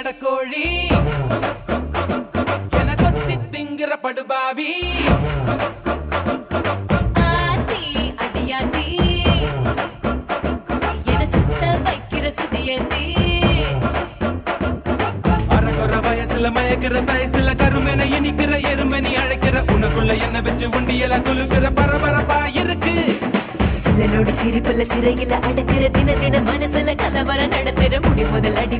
பெடக்கோழி என கொத்தி திங்கிற படுபாவி ஆத்தி அடியாத்தி என சுத்த வைக்கிற சுதியத்தி அரகுற வயசுல மயக்கிற சயசுல கருமென இனிக்கிற எருமனி அழைக்கிற உனக்குள்ள என்ன வச்சு உண்டியல குலுக்கிற பரபரப்பா இருக்கு சிலனோடு சிரிப்புல சிறையில அடைக்கிற தின தின மனசுல கலவரம் நடத்துற முடி முதல் அடி